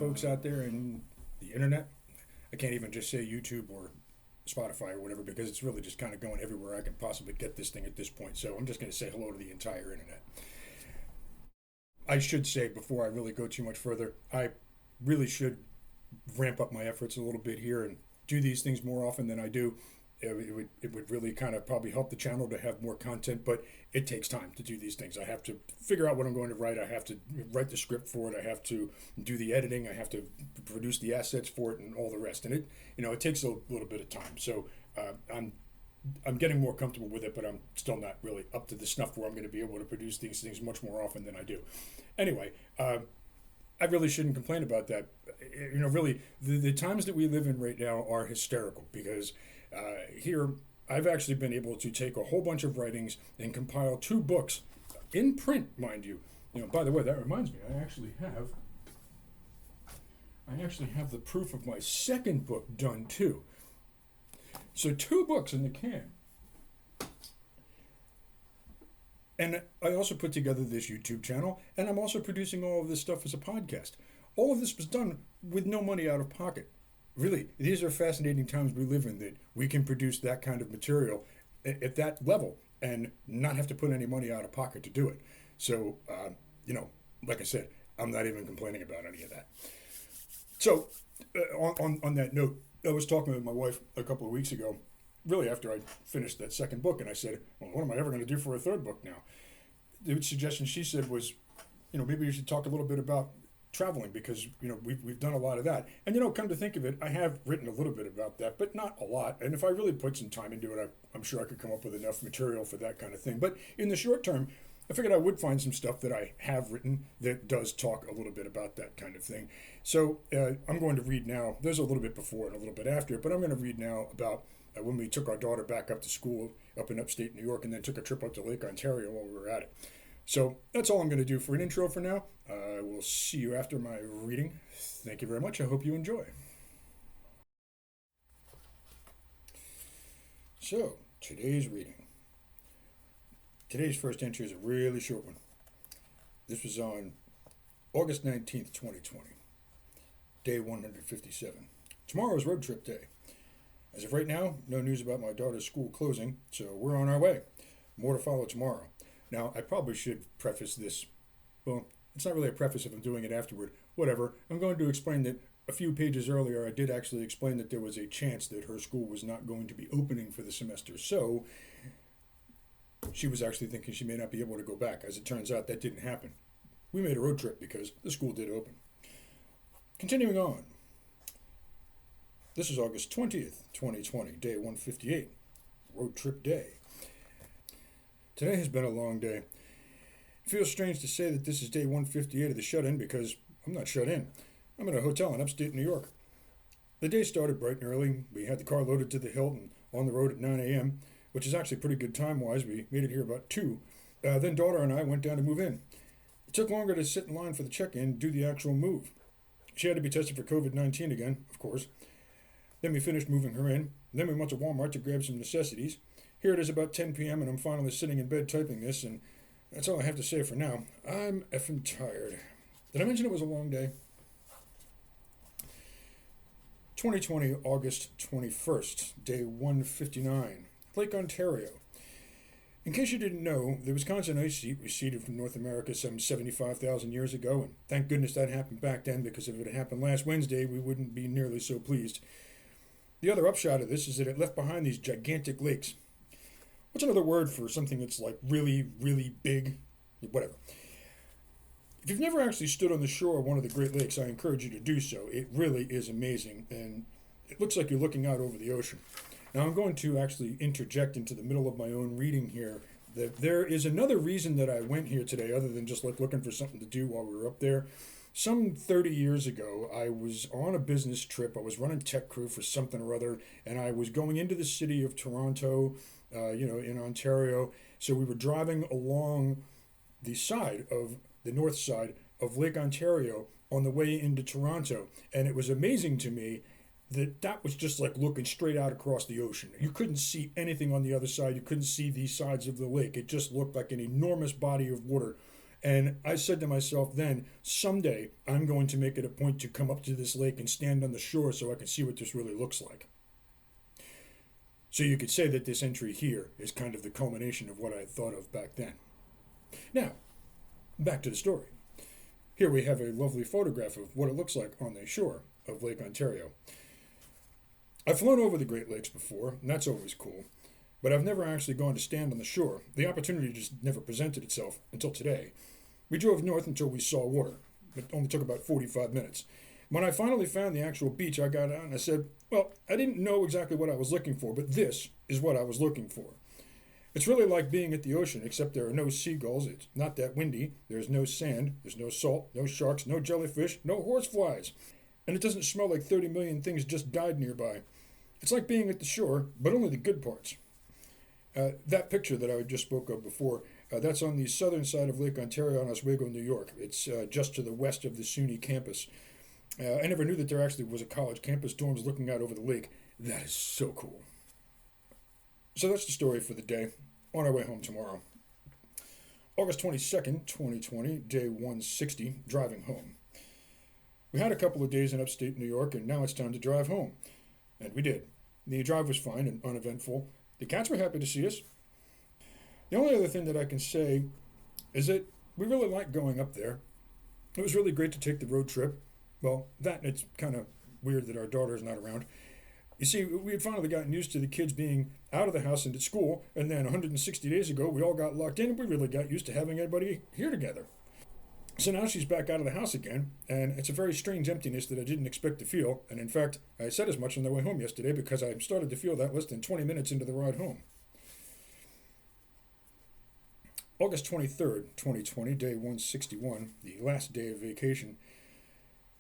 folks out there in the internet. I can't even just say YouTube or Spotify or whatever because it's really just kind of going everywhere I can possibly get this thing at this point. So I'm just going to say hello to the entire internet. I should say before I really go too much further, I really should ramp up my efforts a little bit here and do these things more often than I do. It would really kind of probably help the channel to have more content, but it takes time to do these things. I have to figure out what I'm going to write. I have to write the script for it. I have to do the editing. I have to produce the assets for it and all the rest. And it takes a little bit of time. So I'm getting more comfortable with it, but I'm still not really up to the snuff where I'm going to be able to produce these things much more often than I do. Anyway, I really shouldn't complain about that. Really, the times that we live in right now are hysterical because here I've actually been able to take a whole bunch of writings and compile 2 books in print, mind you. By the way, that reminds me, I actually have the proof of my second book done too. So 2 books in the can. And I also put together this YouTube channel, and I'm also producing all of this stuff as a podcast. All of this was done with no money out of pocket. Really, these are fascinating times we live in that we can produce that kind of material at that level and not have to put any money out of pocket to do it. So, like I said, I'm not even complaining about any of that. So, on that note, I was talking with my wife a couple of weeks ago, really after I finished that second book, and I said, well, what am I ever going to do for a third book now? The suggestion she said was, maybe you should talk a little bit about traveling because, we've done a lot of that. And, come to think of it, I have written a little bit about that, but not a lot. And if I really put some time into it, I'm sure I could come up with enough material for that kind of thing. But in the short term, I figured I would find some stuff that I have written that does talk a little bit about that kind of thing. So I'm going to read now. There's a little bit before and a little bit after, but I'm going to read now about when we took our daughter back up to school up in upstate New York and then took a trip up to Lake Ontario while we were at it. So that's all I'm going to do for an intro for now. I will see you after my reading. Thank you very much. I hope you enjoy. So, today's reading. Today's first entry is a really short one. This was on August 19th, 2020, day 157. Tomorrow is road trip day. As of right now, no news about my daughter's school closing, so we're on our way. More to follow tomorrow. Now, I probably should preface this. Well, it's not really a preface if I'm doing it afterward. Whatever. I'm going to explain that a few pages earlier, I did actually explain that there was a chance that her school was not going to be opening for the semester. So, she was actually thinking she may not be able to go back. As it turns out, that didn't happen. We made a road trip because the school did open. Continuing on. This is August 20th, 2020, day 158, road trip day. Today has been a long day. It feels strange to say that this is day 158 of the shut-in because I'm not shut in. I'm in a hotel in upstate New York. The day started bright and early. We had the car loaded to the hilt and on the road at 9 a.m., which is actually pretty good time-wise. We made it here about 2. Then daughter and I went down to move in. It took longer to sit in line for the check-in and do the actual move. She had to be tested for COVID-19 again, of course. Then we finished moving her in. Then we went to Walmart to grab some necessities. Here it is about 10 p.m. and I'm finally sitting in bed typing this, and that's all I have to say for now. I'm effing tired. Did I mention it was a long day? 2020, August 21st, day 159, Lake Ontario. In case you didn't know, the Wisconsin ice sheet receded from North America some 75,000 years ago, and thank goodness that happened back then, because if it had happened last Wednesday, we wouldn't be nearly so pleased. The other upshot of this is that it left behind these gigantic lakes. What's another word for something that's like really, really big? Whatever. If you've never actually stood on the shore of one of the Great Lakes, I encourage you to do so. It really is amazing, and it looks like you're looking out over the ocean. Now, I'm going to actually interject into the middle of my own reading here that there is another reason that I went here today, other than just like looking for something to do while we were up there. Some 30 years ago, I was on a business trip. I was running tech crew for something or other, and I was going into the city of Toronto, in Ontario. So we were driving along the north side of Lake Ontario on the way into Toronto, and it was amazing to me that was just like looking straight out across the ocean. You couldn't see anything on the other side. You couldn't see these sides of the lake. It just looked like an enormous body of water. And I said to myself then, someday I'm going to make it a point to come up to this lake and stand on the shore so I can see what this really looks like. So you could say that this entry here is kind of the culmination of what I had thought of back then. Now, back to the story. Here we have a lovely photograph of what it looks like on the shore of Lake Ontario. I've flown over the Great Lakes before, and that's always cool, but I've never actually gone to stand on the shore. The opportunity just never presented itself until today. We drove north until we saw water. It only took about 45 minutes. When I finally found the actual beach, I got out and I said, well, I didn't know exactly what I was looking for, but this is what I was looking for. It's really like being at the ocean, except there are no seagulls, it's not that windy, there's no sand, there's no salt, no sharks, no jellyfish, no horseflies. And it doesn't smell like 30 million things just died nearby. It's like being at the shore, but only the good parts. That picture that I just spoke of before, that's on the southern side of Lake Ontario in Oswego, New York. It's just to the west of the SUNY campus. I never knew that there actually was a college campus dorms looking out over the lake. That is so cool. So that's the story for the day. On our way home tomorrow. August 22nd, 2020, day 160, driving home. We had a couple of days in upstate New York, and now it's time to drive home. And we did. The drive was fine and uneventful. The cats were happy to see us. The only other thing that I can say is that we really liked going up there. It was really great to take the road trip. Well, that, it's kind of weird that our daughter's not around. You see, we had finally gotten used to the kids being out of the house and at school, and then 160 days ago, we all got locked in, and we really got used to having everybody here together. So now she's back out of the house again, and it's a very strange emptiness that I didn't expect to feel, and in fact, I said as much on the way home yesterday because I started to feel that less than 20 minutes into the ride home. August 23rd, 2020, day 161, the last day of vacation.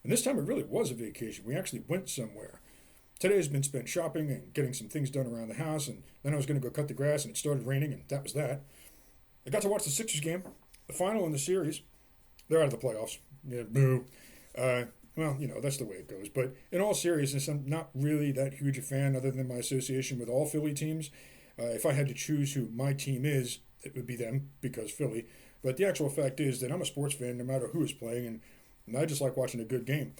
And this time it really was a vacation. We actually went somewhere. Today has been spent shopping and getting some things done around the house, and then I was going to go cut the grass, and it started raining, and that was that. I got to watch the Sixers game, the final in the series. They're out of the playoffs. Yeah, boo. Well, that's the way it goes. But in all seriousness, I'm not really that huge a fan other than my association with all Philly teams. If I had to choose who my team is, it would be them, because Philly. But the actual fact is that I'm a sports fan no matter who is playing, and I just like watching a good game.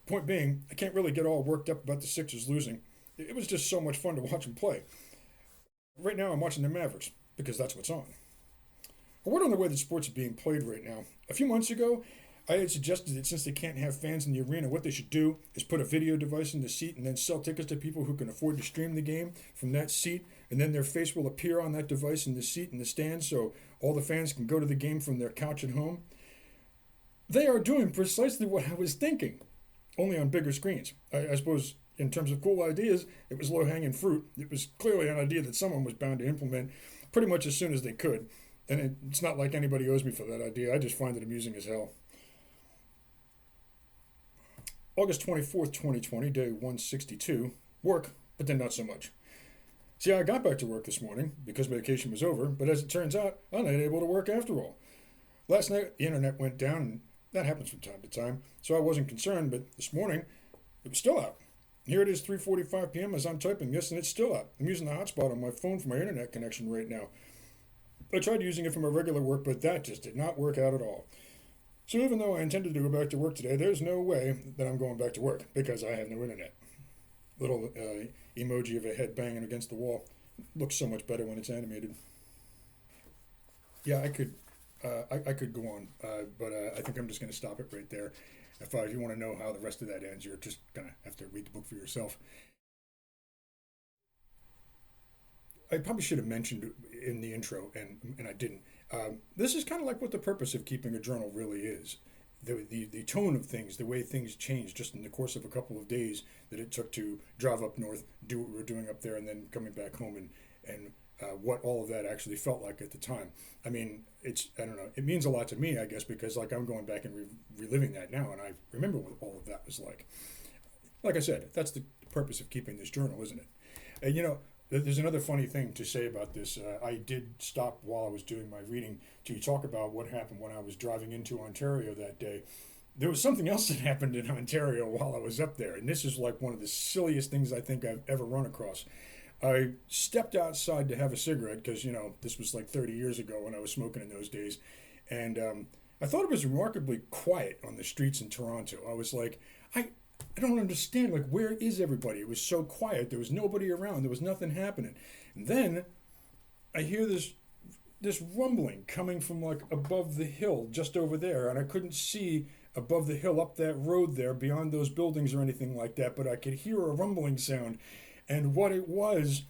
Point being, I can't really get all worked up about the Sixers losing. It was just so much fun to watch them play. Right now I'm watching the Mavericks, because that's what's on. A word on the way that sports are being played right now. A few months ago, I had suggested that since they can't have fans in the arena, what they should do is put a video device in the seat and then sell tickets to people who can afford to stream the game from that seat, and then their face will appear on that device in the seat in the stands so all the fans can go to the game from their couch at home. They are doing precisely what I was thinking, only on bigger screens. I suppose in terms of cool ideas, it was low-hanging fruit. It was clearly an idea that someone was bound to implement pretty much as soon as they could. And it's not like anybody owes me for that idea. I just find it amusing as hell. August 24th, 2020, day 162. Work, but then not so much. See, I got back to work this morning because vacation was over, but as it turns out, I'm not able to work after all. Last night, the internet went down, and that happens from time to time, so I wasn't concerned, but this morning, it was still out. Here it is 3:45 p.m. as I'm typing this, and it's still out. I'm using the hotspot on my phone for my internet connection right now. I tried using it for my regular work, but that just did not work out at all. So even though I intended to go back to work today, there's no way that I'm going back to work because I have no internet. Little emoji of a head banging against the wall. Looks so much better when it's animated. Yeah, I could go on, but I think I'm just going to stop it right there. If you want to know how the rest of that ends, you're just going to have to read the book for yourself. I probably should have mentioned in the intro, and I didn't. This is kind of like what the purpose of keeping a journal really is. The tone of things, the way things change just in the course of a couple of days that it took to drive up north, do what we were doing up there, and then coming back home, and what all of that actually felt like at the time. I mean, I don't know, it means a lot to me, I guess, because like I'm going back and reliving that now, and I remember what all of that was like. Like I said, that's the purpose of keeping this journal, isn't it? And there's another funny thing to say about this. I did stop while I was doing my reading to talk about what happened when I was driving into Ontario that day. There was something else that happened in Ontario while I was up there, and this is like one of the silliest things I think I've ever run across. I stepped outside to have a cigarette because, this was like 30 years ago when I was smoking in those days, and I thought it was remarkably quiet on the streets in Toronto. I was like, I don't understand. Like, where is everybody? It was so quiet. There was nobody around. There was nothing happening. And then I hear this rumbling coming from like above the hill just over there, and I couldn't see above the hill up that road there beyond those buildings or anything like that, but I could hear a rumbling sound. And what it was,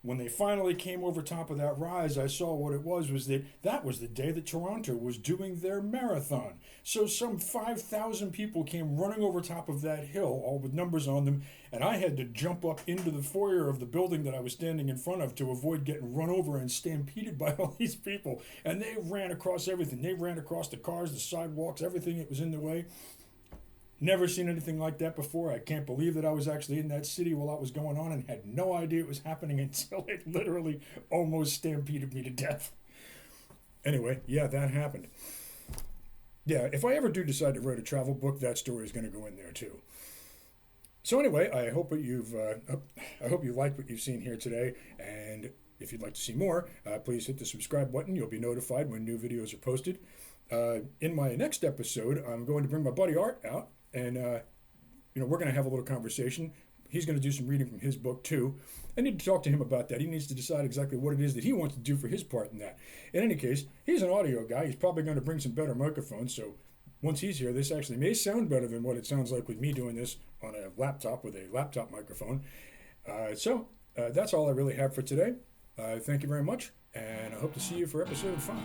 when they finally came over top of that rise, I saw what it was that was the day that Toronto was doing their marathon. So some 5,000 people came running over top of that hill, all with numbers on them, and I had to jump up into the foyer of the building that I was standing in front of to avoid getting run over and stampeded by all these people. And they ran across everything. They ran across the cars, the sidewalks, everything that was in the way. Never seen anything like that before. I can't believe that I was actually in that city while that was going on and had no idea it was happening until it literally almost stampeded me to death. Anyway, yeah, that happened. Yeah, if I ever do decide to write a travel book, that story is going to go in there too. So anyway, I hope that I hope you liked what you've seen here today, and if you'd like to see more, please hit the subscribe button. You'll be notified when new videos are posted. In my next episode, I'm going to bring my buddy Art out, and we're going to have a little conversation. He's going to do some reading from his book too. I need to talk to him about that. He needs to decide exactly what it is that he wants to do for his part in that. In any case, he's an audio guy. He's probably going to bring some better microphones, so once he's here, this actually may sound better than what it sounds like with me doing this on a laptop with a laptop microphone. So that's all I really have for today. Thank you very much, and I hope to see you for episode 5.